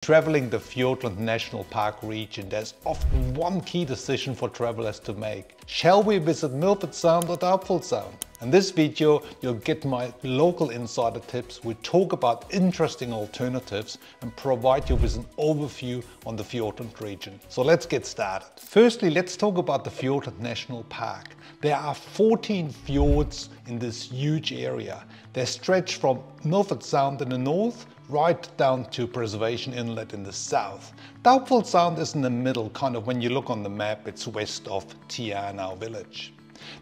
Traveling the Fiordland National Park region, there's often one key decision for travelers to make. Shall we visit Milford Sound or Doubtful Sound? In this video, you'll get my local insider tips. We talk about interesting alternatives and provide you with an overview on the Fiordland region. So let's get started. Firstly, let's talk about the Fiordland National Park. There are 14 fjords in this huge area. They stretch from Milford Sound in the north right down to Preservation Inlet in the south. Doubtful Sound is in the middle, kind of when you look on the map, it's west of 𝗟𝗏𝗃𝗃 village.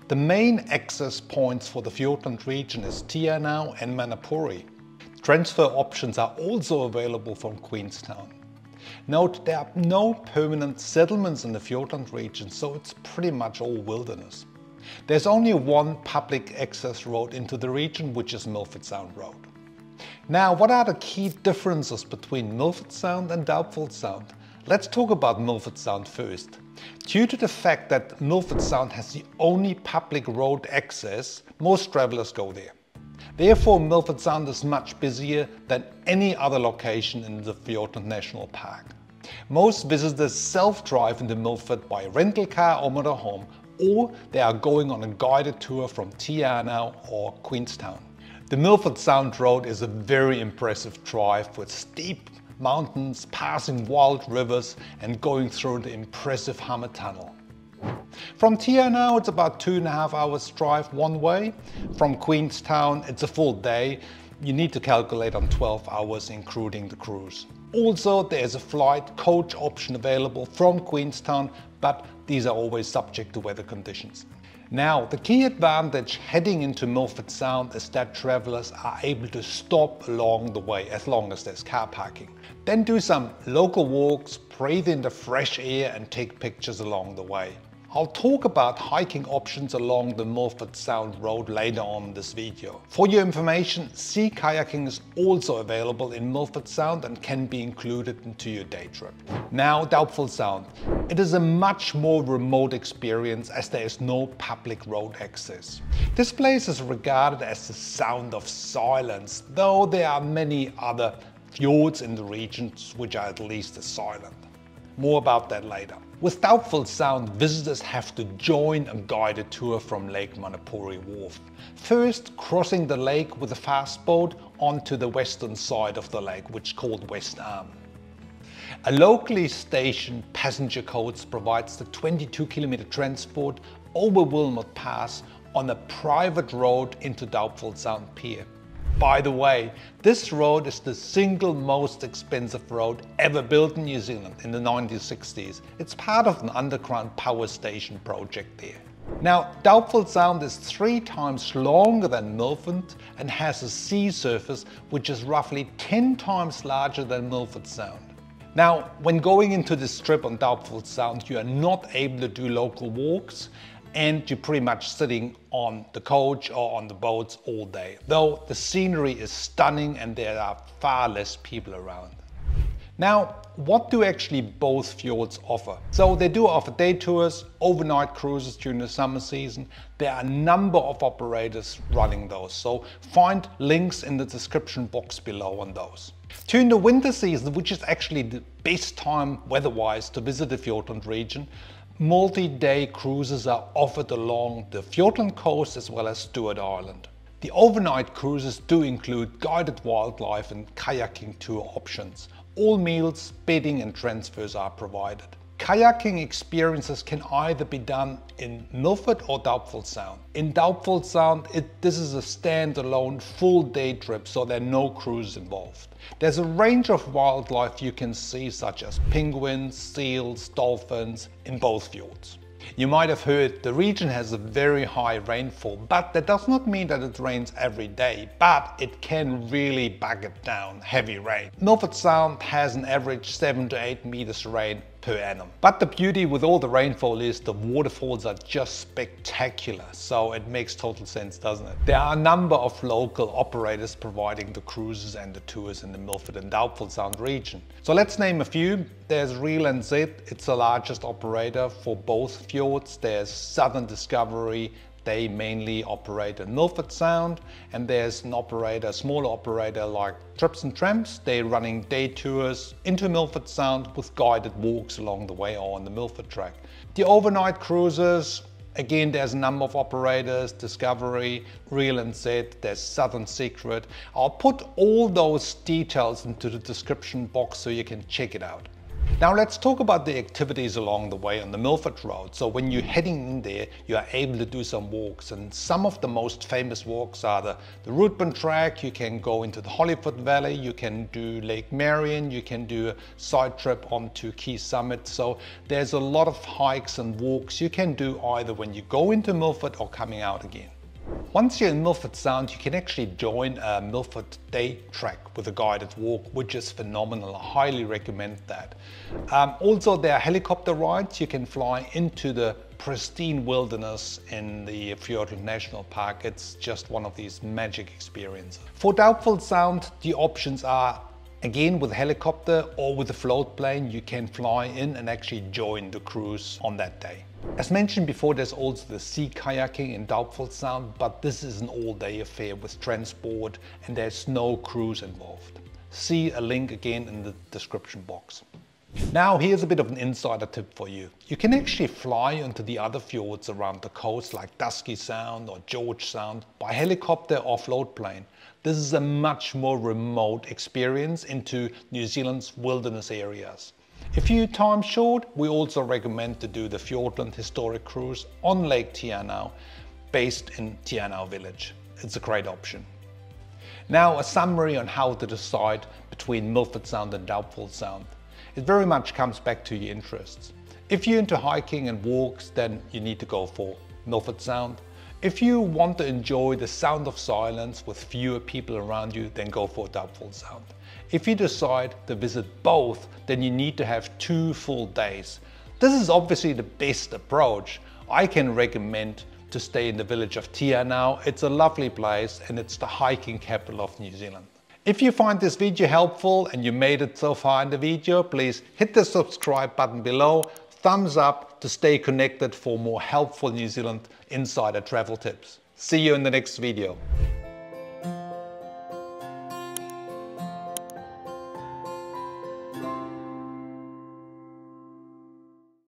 The main access points for the Fiordland region is 𝗟𝗏𝗃𝗃 and 𝗦𝗧𝗔𝗠𝗃. Transfer options are also available from Queenstown. Note, there are no permanent settlements in the Fiordland region, so it's pretty much all wilderness. There's only one public access road into the region, which is Milford Sound Road. Now, what are the key differences between Milford Sound and Doubtful Sound? Let's talk about Milford Sound first. Due to the fact that Milford Sound has the only public road access, most travelers go there. Therefore, Milford Sound is much busier than any other location in the Fiordland National Park. Most visitors self-drive into Milford by rental car or motorhome, or they are going on a guided tour from 𝗟𝗏𝗃𝗃 or Queenstown. The Milford Sound Road is a very impressive drive with steep mountains, passing wild rivers and going through the impressive Hammer Tunnel. From 𝗟𝗏𝗃𝗃 it's about 2.5 hours drive one way. From Queenstown it's a full day. You need to calculate on 12 hours including the cruise. Also, there's a flight coach option available from Queenstown, but these are always subject to weather conditions. Now, the key advantage heading into Milford Sound is that travelers are able to stop along the way as long as there's car parking. Then do some local walks, breathe in the fresh air and take pictures along the way. I'll talk about hiking options along the Milford Sound Road later on in this video. For your information, sea kayaking is also available in Milford Sound and can be included into your day trip. Now, Doubtful Sound. It is a much more remote experience as there is no public road access. This place is regarded as the sound of silence, though there are many other fjords in the region which are at least as silent. More about that later. With Doubtful Sound, visitors have to join a guided tour from Lake 𝗦𝗧𝗃𝗃 Wharf. First, crossing the lake with a fast boat onto the western side of the lake, which is called 𝗧𝗏𝗃𝗃. A locally stationed passenger coach provides the 22-kilometer transport over Wilmot Pass on a private road into Doubtful Sound Pier. By the way, this road is the single most expensive road ever built in New Zealand in the 1960s. It's part of an underground power station project there. Now, Doubtful Sound is 3 times longer than Milford and has a sea surface which is roughly 10 times larger than Milford Sound. Now, when going into this trip on Doubtful Sound, you are not able to do local walks, and you're pretty much sitting on the coach or on the boats all day. Though the scenery is stunning and there are far less people around. Now, what do actually both fjords offer? So they do offer day tours, overnight cruises during the summer season. There are a number of operators running those, so find links in the description box below on those. During the winter season, which is actually the best time weather-wise to visit the Fiordland region, multi-day cruises are offered along the Fiordland coast as well as Stewart Island. The overnight cruises do include guided wildlife and kayaking tour options. All meals, bedding and transfers are provided. Kayaking experiences can either be done in Milford or Doubtful Sound. In Doubtful Sound, this is a standalone full day trip, so there are no cruises involved. There's a range of wildlife you can see, such as penguins, seals, dolphins in both fjords. You might have heard the region has a very high rainfall, but that does not mean that it rains every day, but it can really bucket down heavy rain. Milford Sound has an average 7 to 8 meters rain per annum. But the beauty with all the rainfall is the waterfalls are just spectacular, so it makes total sense, doesn't it? There are a number of local operators providing the cruises and the tours in the Milford and Doubtful Sound region. So let's name a few. There's 𝗏𝗏𝗃𝗃𝗃, it's the largest operator for both fjords. There's Southern Discovery, they mainly operate in Milford Sound, and there's an operator, a smaller operator like Trips and Tramps. They're running day tours into Milford Sound with guided walks along the way or on the Milford track. The overnight cruises, again, there's a number of operators, Discovery, Real and Z, there's Southern Secret. I'll put all those details into the description box so you can check it out. Now let's talk about the activities along the way on the Milford Road. So when you're heading in there, you are able to do some walks, and some of the most famous walks are the Routeman track. You can go into the Hollyford Valley, you can do Lake Marion, you can do a side trip onto 𝗬𝗲𝗃𝗃 Summit. So there's a lot of hikes and walks you can do either when you go into Milford or coming out again. Once you're in Milford Sound, you can actually join a Milford Day track with a guided walk, which is phenomenal. I highly recommend that. Also, there are helicopter rides. You can fly into the pristine wilderness in the Fiordland National Park. It's just one of these magic experiences. For Doubtful Sound, the options are, again, with a helicopter or with a float plane. You can fly in and actually join the cruise on that day. As mentioned before, there's also the sea kayaking in Doubtful Sound, but this is an all-day affair with transport and there's no cruise involved. See a link again in the description box. Now here's a bit of an insider tip for you. You can actually fly into the other fjords around the coast like 𝗥𝗲𝗹𝘁𝗲𝗍𝗏 Sound or George Sound by helicopter or float plane. This is a much more remote experience into New Zealand's wilderness areas. If your time's short, we also recommend to do the Fiordland historic cruise on Lake 𝗤𝗏𝗃 based in 𝗤𝗏𝗃 village. It's a great option. Now a summary on how to decide between Milford Sound and Doubtful Sound. It very much comes back to your interests. If you're into hiking and walks, then you need to go for Milford Sound. If you want to enjoy the sound of silence with fewer people around you, then go for Doubtful Sound. If you decide to visit both, then you need to have 2 full days. This is obviously the best approach. I can recommend to stay in the village of 𝗤𝗏𝗃. It's a lovely place and it's the hiking capital of New Zealand. If you find this video helpful and you made it so far in the video, please hit the subscribe button below, thumbs up to stay connected for more helpful New Zealand insider travel tips. See you in the next video.